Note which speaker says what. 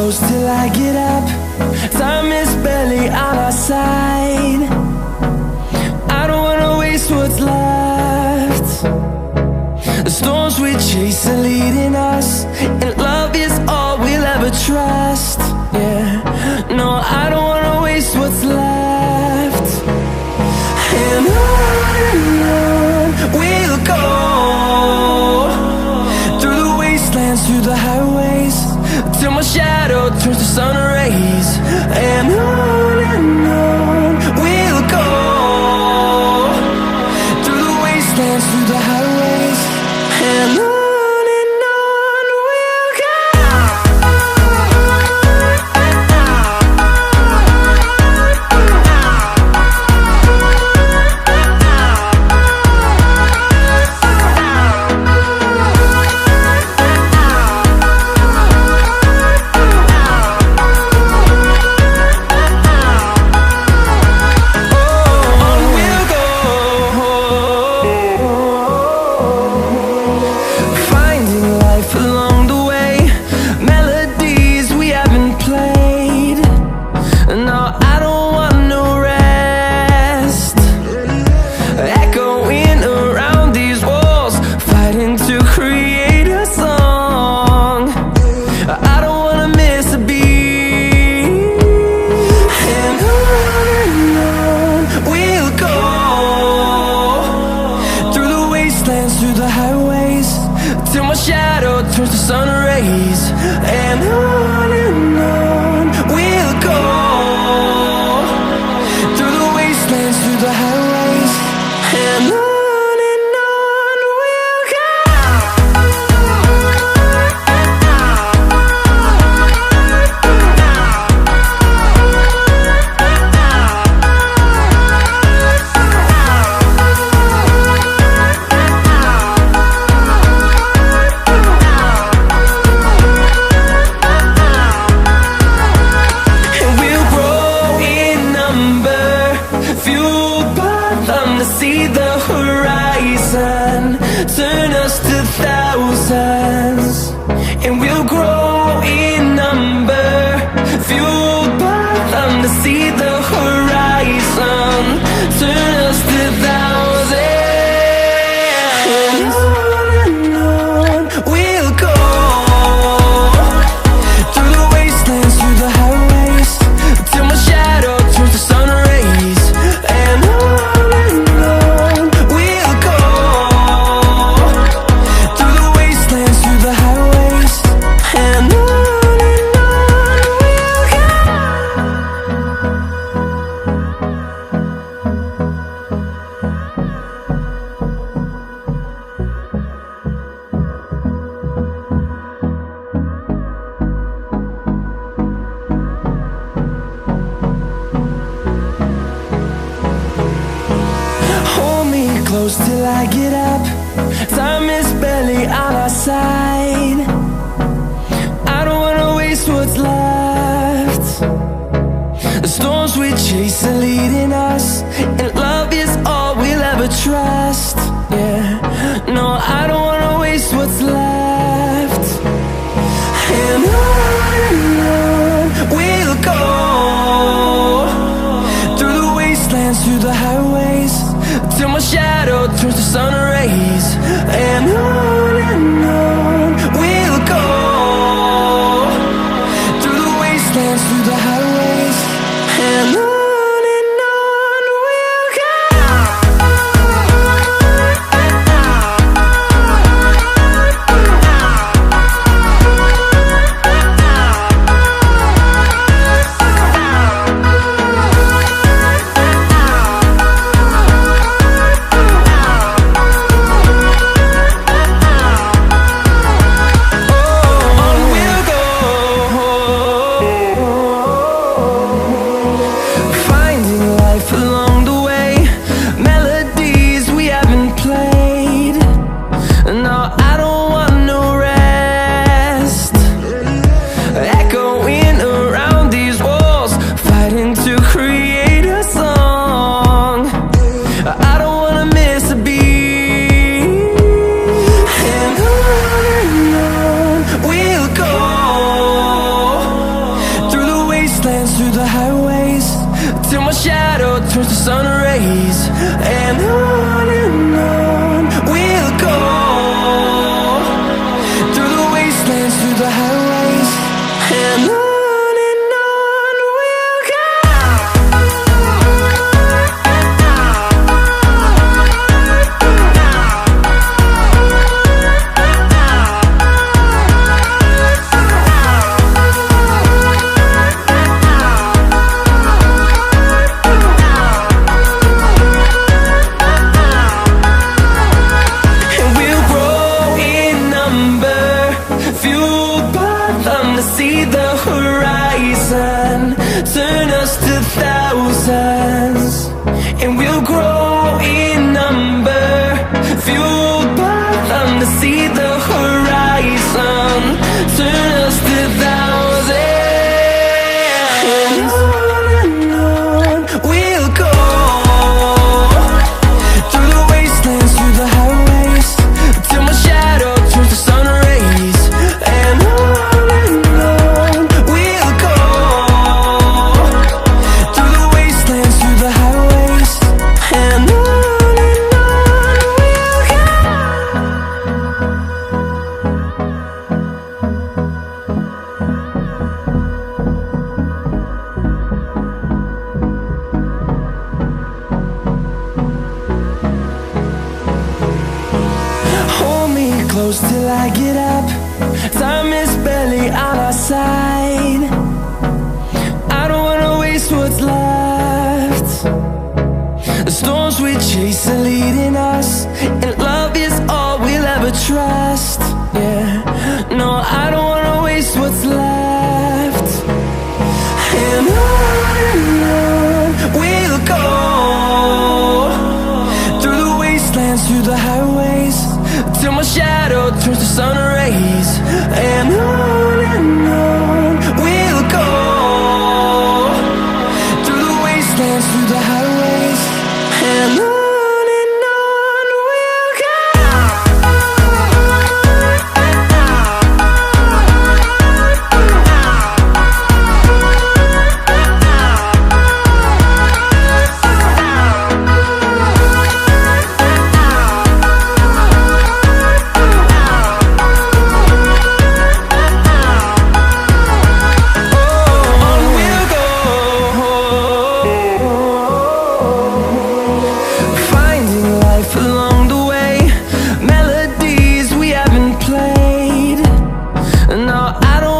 Speaker 1: close till I get up. Time is barely on our side. I don't wanna waste what's left. The storms we chase are leading us, and love is all we'll ever trust. Yeah, no, I don't wanna waste what's left. And on we'll go, through the wastelands, through the highways, till my shadow turns to sun rays. And on we'll go, through the wastelands, through the highways, and on. Through the highways, till my shadow turns to sun rays. And on we'll go, through the wastelands, through the highways, and on. See the horizon turn us to thousands, and we'll grow in number, fueled by them. To see the horizon turn us to thousands, and on we'll go, through the wastelands, through the highways, till my shadow turns to sun rays. And close till I get up. Time is barely on our side. I don't wanna waste what's left. The storms we chase are leading us, and love is all we'll ever trust. Yeah, no, I don't wanna waste what's left. And on we'll go, through the wastelands, through the highways, till my shadow turns to sun rays. And on we'll go, through the wastelands, through the highways, and on. till my shadow turns to sun rays. And on we'll go, through the wastelands, through the highways. And on we'll go. See the horizon, turn us to thousands, and we'll grow in number, fueled by them. To see the horizon, turn us to thousands, and on we'll go, through the wastelands, through the highways, till my shadow turns to sun rays. And close till I get up, time is barely on our side. I don't wanna waste what's left. The storms we chase are leading us, and love is all we'll ever trust. Yeah, no, I don't wanna waste what's left. And on we'll go, through the wastelands, through the highways, till my shadow turns to sun rays. And on we'll go, through the wastelands, through the highways. And on we'll go. I don't